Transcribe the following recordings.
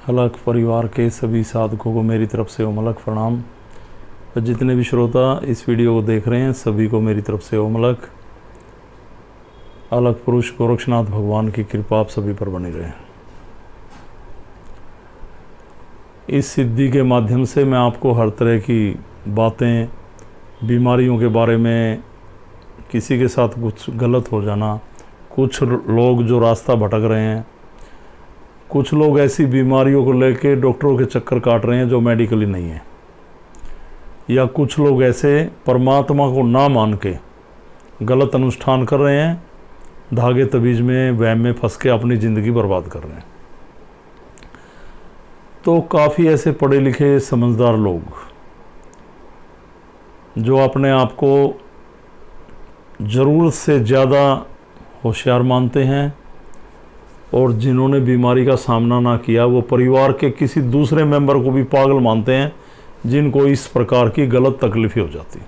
अलग परिवार के सभी साधकों को मेरी तरफ से ओम अलग प्रणाम। और जितने भी श्रोता इस वीडियो को देख रहे हैं सभी को मेरी तरफ से ओम अलग। अलग पुरुष गोरक्षनाथ भगवान की कृपा आप सभी पर बनी रहे। इस सिद्धि के माध्यम से मैं आपको हर तरह की बातें, बीमारियों के बारे में, किसी के साथ कुछ गलत हो जाना, कुछ लोग जो रास्ता भटक रहे हैं, कुछ लोग ऐसी बीमारियों को लेकर डॉक्टरों के चक्कर काट रहे हैं जो मेडिकली नहीं है, या कुछ लोग ऐसे परमात्मा को ना मान के गलत अनुष्ठान कर रहे हैं, धागे तबीज में वहम में फंस के अपनी ज़िंदगी बर्बाद कर रहे हैं। तो काफ़ी ऐसे पढ़े लिखे समझदार लोग जो अपने आप को ज़रूरत से ज़्यादा होशियार मानते हैं और जिन्होंने बीमारी का सामना ना किया वो परिवार के किसी दूसरे मेंबर को भी पागल मानते हैं जिनको इस प्रकार की गलत तकलीफ़ें हो जाती।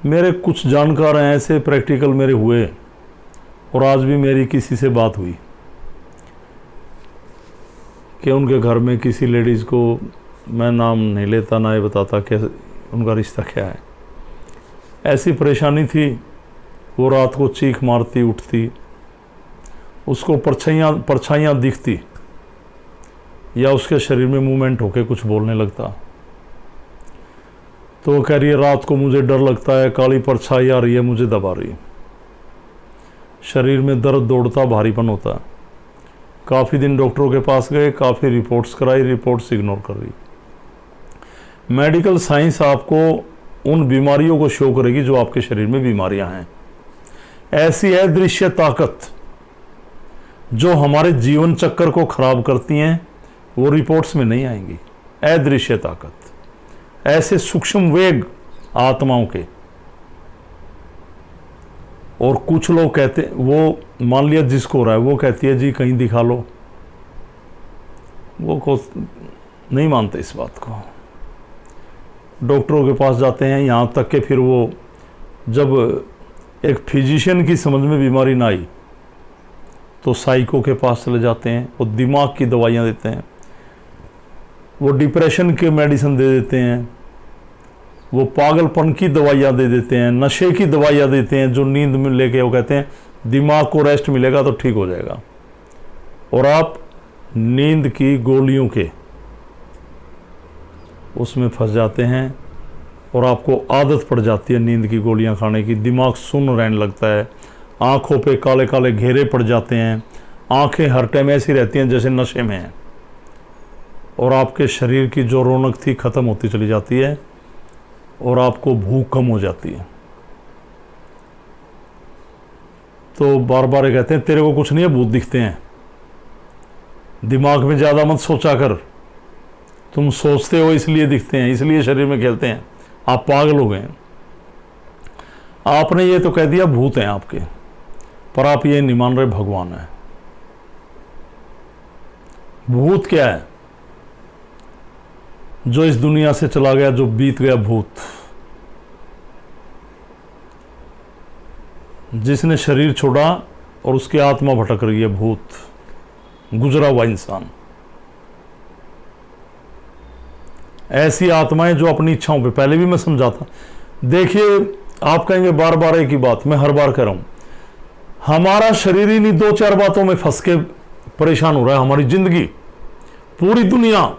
मेरे कुछ जानकार हैं ऐसे, प्रैक्टिकल मेरे हुए, और आज भी मेरी किसी से बात हुई कि उनके घर में किसी लेडीज़ को, मैं नाम नहीं लेता ना ये बताता कि उनका रिश्ता क्या है, ऐसी परेशानी थी। वो रात को चीख मारती उठती, उसको परछाइयाँ दिखती या उसके शरीर में मूवमेंट होके कुछ बोलने लगता। तो वो कह रही है रात को मुझे डर लगता है, काली परछाई आ रही है, मुझे दबा रही है, शरीर में दर्द दौड़ता, भारीपन होता। काफ़ी दिन डॉक्टरों के पास गए, काफ़ी रिपोर्ट्स कराई, रिपोर्ट्स इग्नोर कर रही। मेडिकल साइंस आपको उन बीमारियों को शो करेगी जो आपके शरीर में बीमारियां हैं। ऐसी अदृश्य ताकत जो हमारे जीवन चक्र को खराब करती हैं वो रिपोर्ट्स में नहीं आएंगी। अदृश्य ताकत, ऐसे सूक्ष्म वेग आत्माओं के। और कुछ लोग कहते, वो मान लिया जिसको हो रहा है वो कहती है जी कहीं दिखा लो, वो को नहीं मानते इस बात को, डॉक्टरों के पास जाते हैं। यहाँ तक कि फिर वो जब एक फिजिशियन की समझ में बीमारी ना आई तो साइको के पास चले जाते हैं, वो दिमाग की दवाइयाँ देते हैं, वो डिप्रेशन के मेडिसिन दे देते हैं, वो पागलपन की दवाइयाँ दे देते हैं, नशे की दवाइयाँ देते हैं, जो नींद में लेके वो कहते हैं दिमाग को रेस्ट मिलेगा तो ठीक हो जाएगा। और आप नींद की गोलियों के उसमें फंस जाते हैं और आपको आदत पड़ जाती है नींद की गोलियां खाने की। दिमाग सुन्न रहने लगता है, आँखों पे काले काले घेरे पड़ जाते हैं, आँखें हर टाइम ऐसी रहती हैं जैसे नशे में हैं, और आपके शरीर की जो रौनक थी ख़त्म होती चली जाती है और आपको भूख कम हो जाती है। तो बार बार ये कहते हैं तेरे को कुछ नहीं है, भूत दिखते हैं, दिमाग में ज़्यादा मत सोचा कर, तुम सोचते हो इसलिए दिखते हैं, इसलिए शरीर में खेलते हैं, आप पागल हो गए। आपने ये तो कह दिया भूत हैं आपके, पर आप ये नहीं मान रहे भगवान है। भूत क्या है? जो इस दुनिया से चला गया, जो बीत गया भूत, जिसने शरीर छोड़ा और उसकी आत्मा भटक रही है, भूत, गुजरा हुआ इंसान। ऐसी आत्माएं जो अपनी इच्छाओं पे, पहले भी मैं समझाता, देखिए आप कहेंगे बार बार एक ही बात, मैं हर बार कह रहा हूं, हमारा शरीर ही नहीं दो चार बातों में फंस के परेशान हो रहा है। हमारी जिंदगी, पूरी दुनिया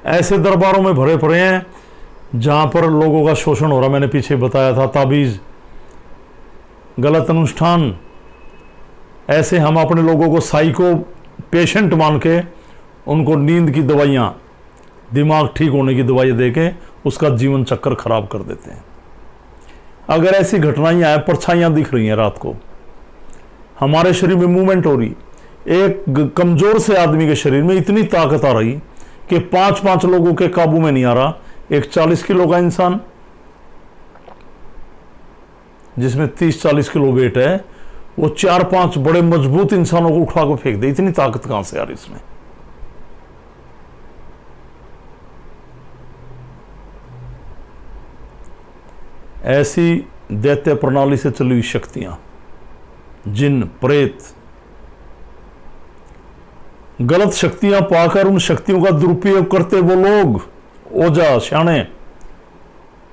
ऐसे दरबारों में भरे पड़े हैं जहां पर लोगों का शोषण हो रहा। मैंने पीछे बताया था, ताबीज, गलत अनुष्ठान, ऐसे हम अपने लोगों को साइको पेशेंट मान के उनको नींद की दवाइयां, दिमाग ठीक होने की दवाइयां देके उसका जीवन चक्कर खराब कर देते हैं। अगर ऐसी घटनाएं आए, परछाइयां दिख रही हैं रात को, हमारे शरीर में मूवमेंट हो रही, एक कमजोर से आदमी के शरीर में इतनी ताकत आ रही कि 5-5 लोगों के काबू में नहीं आ रहा। एक 40 किलो का इंसान जिसमें 30-40 किलो वेट है, वो 4-5 बड़े मजबूत इंसानों को उठा कर फेंक दे। इतनी ताकत कहां से आ रही इसमें? ऐसी दैत्य प्रणाली से चली हुई शक्तियां, जिन, प्रेत, गलत शक्तियां पाकर उन शक्तियों का दुरुपयोग करते वो लोग ओझा शाणे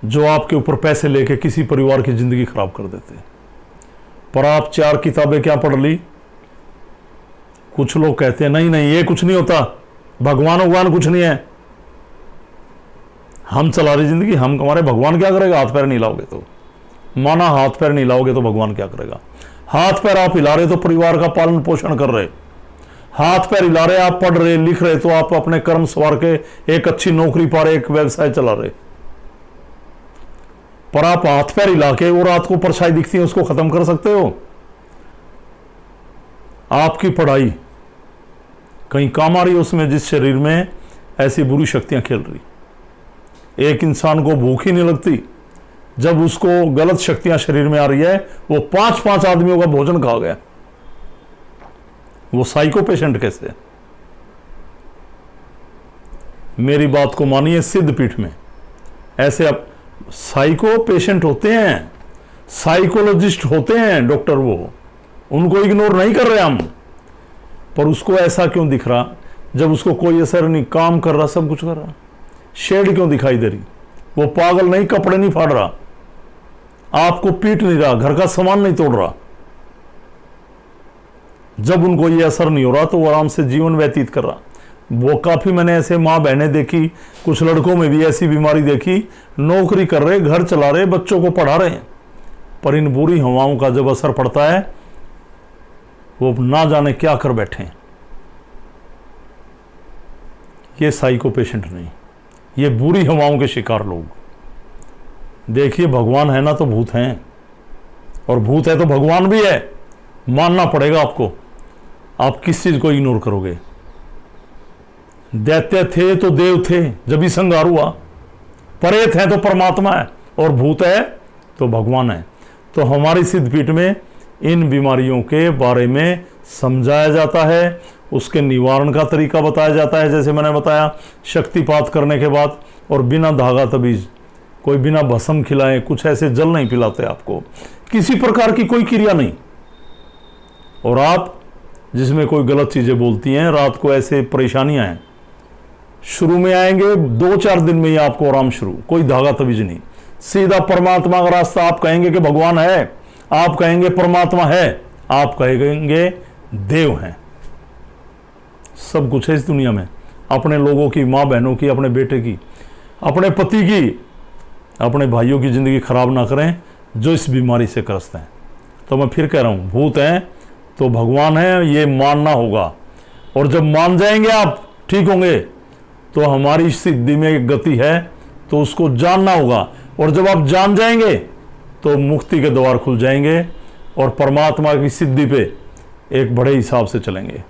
जो आपके ऊपर पैसे लेके किसी परिवार की जिंदगी खराब कर देते। पर आप 4 किताबें क्या पढ़ ली? कुछ लोग कहते हैं नहीं नहीं ये कुछ नहीं होता, भगवान कुछ नहीं है, हम चला रही जिंदगी, हम हमारे भगवान क्या करेगा? हाथ पैर नहीं हिलाओगे तो, माना हाथ पैर नहीं हिलाओगे तो भगवान क्या करेगा? हाथ पैर आप हिला रहे तो परिवार का पालन पोषण कर रहे, हाथ पैर हिला रहे, आप पढ़ रहे लिख रहे तो आप अपने कर्म सवार के एक अच्छी नौकरी पा रहे, एक व्यवसाय चला रहे। पर आप हाथ पैर हिला के वो रात को परछाई दिखती है उसको खत्म कर सकते हो? आपकी पढ़ाई कहीं काम आ रही है उसमें जिस शरीर में ऐसी बुरी शक्तियां खेल रही। एक इंसान को भूख ही नहीं लगती जब उसको गलत शक्तियां शरीर में आ रही है, वो 5-5 आदमियों का भोजन खा गया, वो साइको पेशेंट कैसे? मेरी बात को मानिए, सिद्ध पीठ में ऐसे अब साइको पेशेंट होते हैं, साइकोलॉजिस्ट होते हैं डॉक्टर, वो उनको इग्नोर नहीं कर रहे हम, पर उसको ऐसा क्यों दिख रहा जब उसको कोई असर नहीं, काम कर रहा, सब कुछ कर रहा, शेड क्यों दिखाई दे रही? वो पागल नहीं, कपड़े नहीं फाड़ रहा, आपको पीट नहीं रहा, घर का सामान नहीं तोड़ रहा। जब उनको ये असर नहीं हो रहा तो वो आराम से जीवन व्यतीत कर रहा। वो काफी मैंने ऐसे माँ बहनें देखी, कुछ लड़कों में भी ऐसी बीमारी देखी, नौकरी कर रहे, घर चला रहे, बच्चों को पढ़ा रहे हैं, पर इन बुरी हवाओं का जब असर पड़ता है वो ना जाने क्या कर बैठे हैं। ये साइको पेशेंट नहीं, ये बुरी हवाओं के शिकार लोग। देखिए भगवान है ना तो भूत हैं, और भूत है तो भगवान भी है, मानना पड़ेगा आपको। आप किस चीज को इग्नोर करोगे? दैत्य थे तो देव थे जब भी संहार हुआ, प्रेत है तो परमात्मा है, और भूत है तो भगवान है। तो हमारी सिद्धपीठ में इन बीमारियों के बारे में समझाया जाता है, उसके निवारण का तरीका बताया जाता है। जैसे मैंने बताया, शक्तिपात करने के बाद और बिना धागा तबीज, कोई बिना भस्म खिलाए, कुछ ऐसे जल नहीं पिलाते आपको, किसी प्रकार की कोई क्रिया नहीं। और आप जिसमें कोई गलत चीजें बोलती हैं, रात को ऐसे परेशानियां हैं, शुरू में आएंगे 2-4 दिन में ही आपको आराम शुरू, कोई धागा तबीज नहीं, सीधा परमात्मा का रास्ता। आप कहेंगे कि भगवान है, आप कहेंगे परमात्मा है, आप कहेंगे देव हैं, सब कुछ है इस दुनिया में। अपने लोगों की, माँ बहनों की, अपने बेटे की, अपने पति की, अपने भाइयों की जिंदगी खराब ना करें जो इस बीमारी से ग्रस्त हैं। तो मैं फिर कह रहा हूं, भूत हैं तो भगवान है, ये मानना होगा। और जब मान जाएंगे आप, ठीक होंगे, तो हमारी सिद्धि में एक गति है, तो उसको जानना होगा। और जब आप जान जाएंगे तो मुक्ति के द्वार खुल जाएंगे और परमात्मा की सिद्धि पे एक बड़े हिसाब से चलेंगे।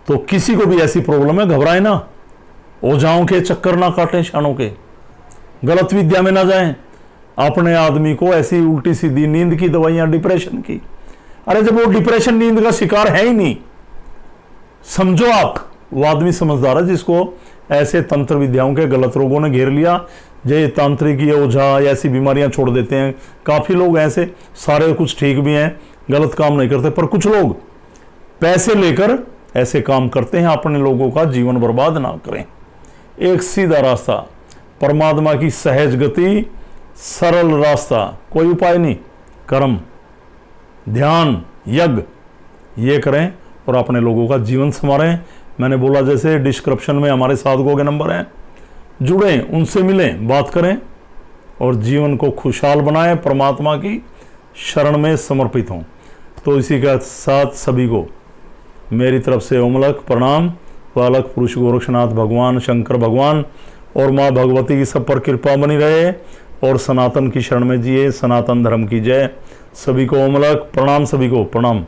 तो किसी को भी ऐसी प्रॉब्लम है, घबराए ना, ओझाओं के चक्कर ना काटें, शानों के, गलत विद्या में ना जाएं। अपने आदमी को ऐसी उल्टी सीधी नींद की दवाइयां, डिप्रेशन की, अरे जब वो डिप्रेशन नींद का शिकार है ही नहीं, समझो आप वो आदमी समझदार है जिसको ऐसे तंत्र विद्याओं के गलत रोगों ने घेर लिया। ये तांत्रिक, ये ओझा, ऐसी बीमारियां छोड़ देते हैं। काफी लोग ऐसे, सारे कुछ ठीक भी हैं, गलत काम नहीं करते, पर कुछ लोग पैसे लेकर ऐसे काम करते हैं। अपने लोगों का जीवन बर्बाद ना करें। एक सीधा रास्ता, परमात्मा की सहज गति, सरल रास्ता, कोई उपाय नहीं, कर्म, ध्यान, यज्ञ, ये करें और अपने लोगों का जीवन संवारें। मैंने बोला जैसे डिस्क्रिप्शन में हमारे साधकों के नंबर हैं, जुड़ें, उनसे मिलें, बात करें और जीवन को खुशहाल बनाएं, परमात्मा की शरण में समर्पित हों। तो इसी के साथ सभी को मेरी तरफ से ओमलक प्रणाम। बालक पुरुष गोरक्षनाथ भगवान, शंकर भगवान और माँ भगवती की सब पर कृपा बनी रहे और सनातन की शरण में जिए। सनातन धर्म की जय। सभी को ओमलक प्रणाम, सभी को प्रणाम।